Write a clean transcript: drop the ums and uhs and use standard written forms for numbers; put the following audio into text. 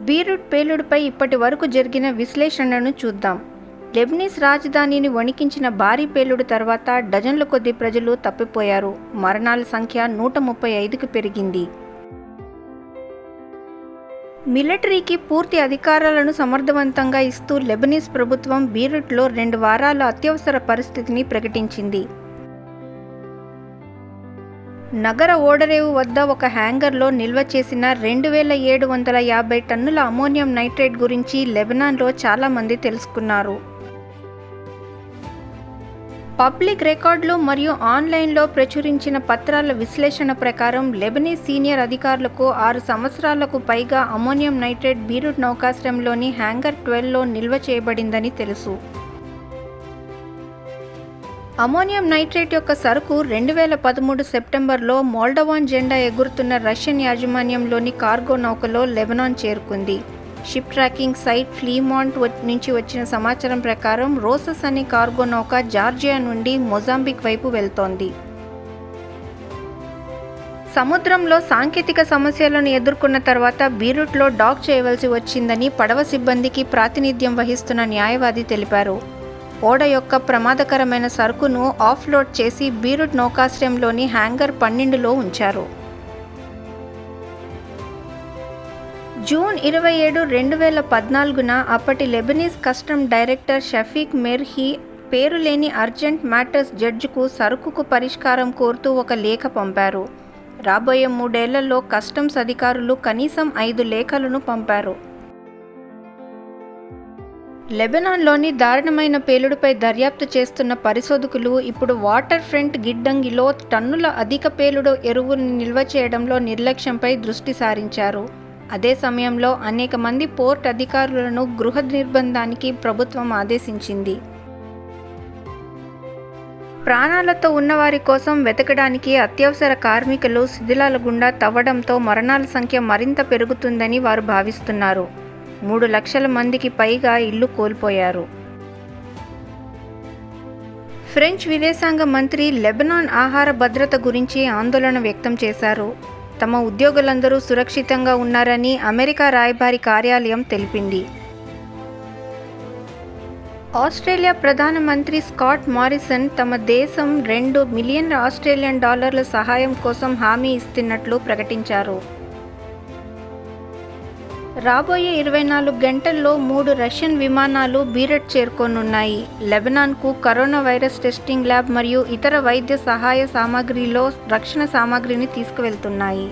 Beirut పేలుడుపై ఇప్పటి వరకు జరిగిన విశ్లేషణను చూద్దాం. లెబనీస్ రాజధానిని వణికించిన భారీ పేలుడు తర్వాత డజన్ల కొద్దీ ప్రజలు తప్పిపోయారు. మరణాల సంఖ్య 135కి పెరిగింది. మిలిటరీకి పూర్తి అధికారాలను సమర్థవంతంగా ఇస్తూ లెబనీస్ ప్రభుత్వం బీరుట్లో 2 వారాల అత్యవసర పరిస్థితిని ప్రకటించింది. నగర ఓడరేవు వద్ద ఒక హ్యాంగర్లో నిల్వ చేసిన 2750 టన్నుల అమ్మోనియం నైట్రేట్ గురించి లెబనాన్లో చాలామంది తెలుసుకున్నారు. పబ్లిక్ రికార్డులు మరియు ఆన్లైన్లో ప్రచురించిన పత్రాల విశ్లేషణ ప్రకారం లెబనీస్ సీనియర్ అధికారులకు 6 సంవత్సరాలకు పైగా అమ్మోనియం నైట్రేట్ బీరుట్ నౌకాశ్రయంలోని హ్యాంగర్ 12లో నిల్వ చేయబడిందని తెలుసు. అమ్మోనియం నైట్రేట్ యొక్క సరుకు 2013 సెప్టెంబర్లో మోల్డోవాన్ జెండా ఎగురుతున్న రష్యన్ యాజమాన్యంలోని కార్గో నౌకలో లెబనాన్ చేరుకుంది. షిప్ ట్రాకింగ్ సైట్ ఫ్లీమాన్ నుంచి వచ్చిన సమాచారం ప్రకారం రోసస్ అనే కార్గో నౌక జార్జియా నుండి మొజాంబిక్ వైపు వెళ్తోంది. సముద్రంలో సాంకేతిక సమస్యలను ఎదుర్కొన్న తర్వాత బీరుట్లో డాక్ చేయవలసి వచ్చిందని పడవ సిబ్బందికి ప్రాతినిధ్యం వహిస్తున్న న్యాయవాది తెలిపారు. ఓడ యొక్క ప్రమాదకరమైన సరుకును ఆఫ్లోడ్ చేసి బీరుట్ నౌకాశ్రయంలోని హ్యాంగర్ 12లో ఉంచారు. జూన్ 27, 2014న అప్పటి Lebanese custom director Shafiq Merhi పేరులేని అర్జెంట్ మ్యాటర్స్ జడ్జికు సరుకుకు పరిష్కారం కోరుతూ ఒక లేఖ పంపారు. రాబోయే 3 ఏళ్లలో కస్టమ్స్ అధికారులు కనీసం 5 లేఖలను పంపారు. లెబనాన్లోని దారుణమైన పేలుడుపై దర్యాప్తు చేస్తున్న పరిశోధకులు ఇప్పుడు వాటర్ ఫ్రంట్ గిడ్డంగిలో టన్నుల అధిక పేలుడు ఎరువును నిల్వ చేయడంలో నిర్లక్ష్యంపై దృష్టి సారించారు. అదే సమయంలో అనేక మంది పోర్ట్ అధికారులను గృహ నిర్బంధానికి ప్రభుత్వం ఆదేశించింది. ప్రాణాలతో ఉన్నవారి కోసం వెతకడానికి అత్యవసర కార్మికులు శిథిలాల గుండా తవ్వడంతో మరణాల సంఖ్య మరింత పెరుగుతుందని వారు భావిస్తున్నారు. 3 లక్షల మందికి పైగా ఇల్లు కోల్పోయారు. ఫ్రెంచ్ విదేశాంగ మంత్రి లెబనాన్ ఆహార భద్రత గురించి ఆందోళన వ్యక్తం చేశారు. తమ ఉద్యోగులందరూ సురక్షితంగా ఉన్నారని అమెరికా రాయబారి కార్యాలయం తెలిపింది. ఆస్ట్రేలియా ప్రధానమంత్రి స్కాట్ మారిసన్ తమ దేశం $2 మిలియన్ ఆస్ట్రేలియన్ డాలర్ల సహాయం కోసం హామీ ఇస్తున్నట్లు ప్రకటించారు. రాబోయే 24 గంటల్లో 3 రష్యన్ విమానాలు Beirut చేరుకోనున్నాయి. లెబనాన్కు corona virus testing lab మరియు ఇతర వైద్య సహాయ సామాగ్రిలో రక్షణ సామాగ్రిని తీసుకువెళ్తున్నాయి.